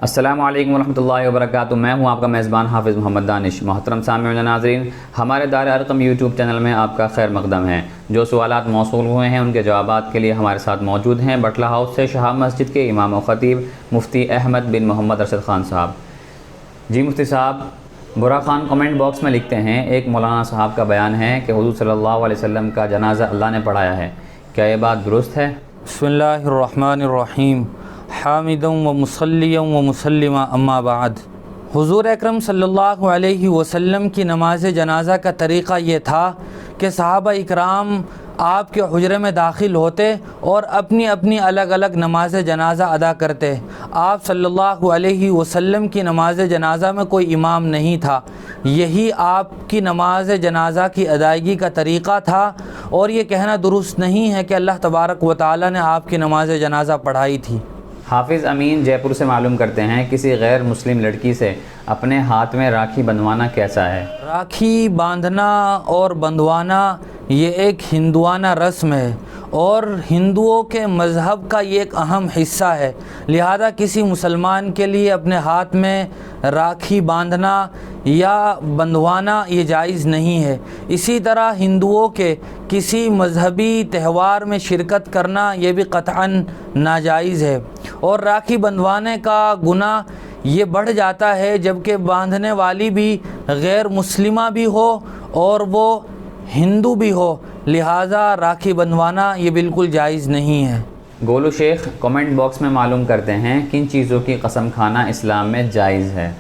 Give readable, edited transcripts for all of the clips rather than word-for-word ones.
السلام علیکم ورحمۃ اللہ وبرکاتہ۔ میں ہوں آپ کا میزبان حافظ محمد دانش۔ محترم سامعین و ناظرین، ہمارے دار ارقم یوٹیوب چینل میں آپ کا خیر مقدم ہے۔ جو سوالات موصول ہوئے ہیں ان کے جوابات کے لیے ہمارے ساتھ موجود ہیں بٹلہ ہاؤس سے شہاب مسجد کے امام و خطیب مفتی احمد بن محمد ارشد خان صاحب۔ جی مفتی صاحب، برا خان کمنٹ باکس میں لکھتے ہیں، ایک مولانا صاحب کا بیان ہے کہ حضور صلی اللہ علیہ وسلم کا جنازہ اللہ نے پڑھایا ہے، کیا یہ بات درست ہے؟ بسم اللہ الرحمن الرحیم، حامدا و مصلیا و مسلما اما بعد۔ حضور اکرم صلی اللہ علیہ وسلم کی نماز جنازہ کا طریقہ یہ تھا کہ صحابہ اکرام آپ کے حجرے میں داخل ہوتے اور اپنی اپنی الگ الگ نماز جنازہ ادا کرتے۔ آپ صلی اللہ علیہ وسلم کی نماز جنازہ میں کوئی امام نہیں تھا، یہی آپ کی نماز جنازہ کی ادائیگی کا طریقہ تھا، اور یہ کہنا درست نہیں ہے کہ اللہ تبارک و تعالی نے آپ کی نماز جنازہ پڑھائی تھی۔ حافظ امین جے پور سے معلوم کرتے ہیں، کسی غیر مسلم لڑکی سے اپنے ہاتھ میں راکھی بندھوانا کیسا ہے؟ راکھی باندھنا اور بندھوانا یہ ایک ہندوانہ رسم ہے اور ہندوؤں کے مذہب کا یہ ایک اہم حصہ ہے، لہذا کسی مسلمان کے لیے اپنے ہاتھ میں راکھی باندھنا یا بندھوانا یہ جائز نہیں ہے۔ اسی طرح ہندوؤں کے کسی مذہبی تہوار میں شرکت کرنا یہ بھی قطعاً ناجائز ہے، اور راکھی بندھوانے کا گناہ یہ بڑھ جاتا ہے جبکہ باندھنے والی بھی غیر مسلمہ بھی ہو اور وہ ہندو بھی ہو، لہٰذا راکھی بندھوانا یہ بالکل جائز نہیں ہے۔ گولو شیخ کمنٹ باکس میں معلوم کرتے ہیں، کن چیزوں کی قسم کھانا اسلام میں جائز ہے؟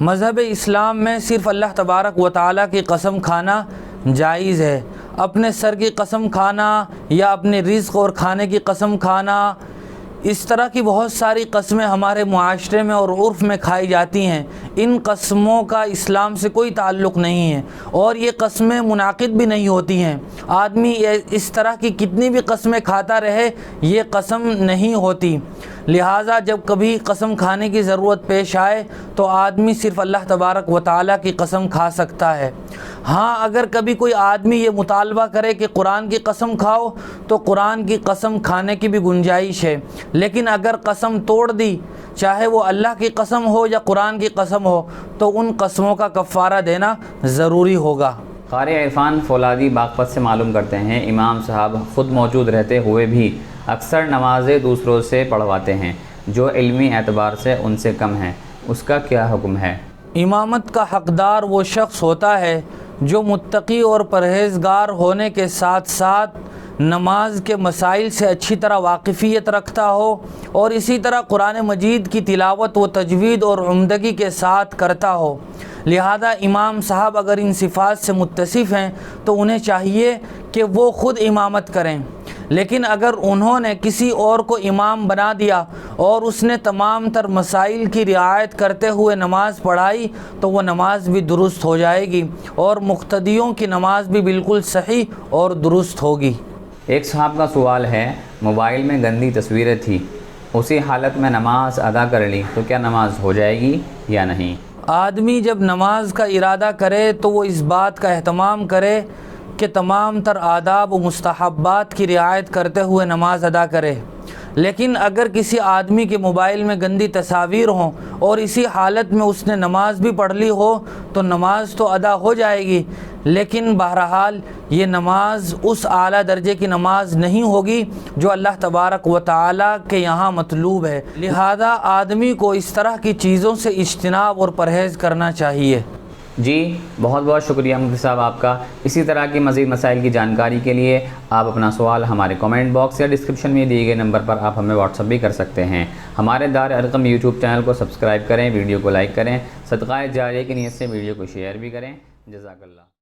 مذہب اسلام میں صرف اللہ تبارک و تعالیٰ کی قسم کھانا جائز ہے۔ اپنے سر کی قسم کھانا یا اپنے رزق اور کھانے کی قسم کھانا، اس طرح کی بہت ساری قسمیں ہمارے معاشرے میں اور عرف میں کھائی جاتی ہیں، ان قسموں کا اسلام سے کوئی تعلق نہیں ہے اور یہ قسمیں منعقد بھی نہیں ہوتی ہیں۔ آدمی اس طرح کی کتنی بھی قسمیں کھاتا رہے، یہ قسم نہیں ہوتی، لہٰذا جب کبھی قسم کھانے کی ضرورت پیش آئے تو آدمی صرف اللہ تبارک و تعالیٰ کی قسم کھا سکتا ہے۔ ہاں، اگر کبھی کوئی آدمی یہ مطالبہ کرے کہ قرآن کی قسم کھاؤ تو قرآن کی قسم کھانے کی بھی گنجائش ہے، لیکن اگر قسم توڑ دی، چاہے وہ اللہ کی قسم ہو یا قرآن کی قسم ہو، تو ان قسموں کا کفارہ دینا ضروری ہوگا۔ قاری عرفان فولادی باغپت سے معلوم کرتے ہیں، امام صاحب خود موجود رہتے ہوئے بھی اکثر نمازیں دوسروں سے پڑھواتے ہیں جو علمی اعتبار سے ان سے کم ہیں، اس کا کیا حکم ہے؟ امامت کا حقدار وہ شخص ہوتا ہے جو متقی اور پرہیزگار ہونے کے ساتھ ساتھ نماز کے مسائل سے اچھی طرح واقفیت رکھتا ہو اور اسی طرح قرآن مجید کی تلاوت و تجوید اور عمدگی کے ساتھ کرتا ہو۔ لہذا امام صاحب اگر ان صفات سے متصف ہیں تو انہیں چاہیے کہ وہ خود امامت کریں، لیکن اگر انہوں نے کسی اور کو امام بنا دیا اور اس نے تمام تر مسائل کی رعایت کرتے ہوئے نماز پڑھائی تو وہ نماز بھی درست ہو جائے گی اور مقتدیوں کی نماز بھی بالکل صحیح اور درست ہوگی۔ ایک صاحب کا سوال ہے، موبائل میں گندی تصویریں تھی، اسی حالت میں نماز ادا کر لی تو کیا نماز ہو جائے گی یا نہیں؟ آدمی جب نماز کا ارادہ کرے تو وہ اس بات کا اہتمام کرے کہ تمام تر آداب و مستحبات کی رعایت کرتے ہوئے نماز ادا کرے، لیکن اگر کسی آدمی کے موبائل میں گندی تصاویر ہوں اور اسی حالت میں اس نے نماز بھی پڑھ لی ہو تو نماز تو ادا ہو جائے گی، لیکن بہرحال یہ نماز اس اعلیٰ درجے کی نماز نہیں ہوگی جو اللہ تبارک و تعالیٰ کے یہاں مطلوب ہے، لہذا آدمی کو اس طرح کی چیزوں سے اجتناب اور پرہیز کرنا چاہیے۔ جی بہت بہت شکریہ مفتی صاحب آپ کا۔ اسی طرح کی مزید مسائل کی جانکاری کے لیے آپ اپنا سوال ہمارے کمنٹ باکس یا ڈسکرپشن میں دیے گئے نمبر پر آپ ہمیں واٹس ایپ بھی کر سکتے ہیں۔ ہمارے دار ارقم یوٹیوب چینل کو سبسکرائب کریں، ویڈیو کو لائک کریں، صدقہ جاریہ کی نیت سے ویڈیو کو شیئر بھی کریں۔ جزاک اللہ۔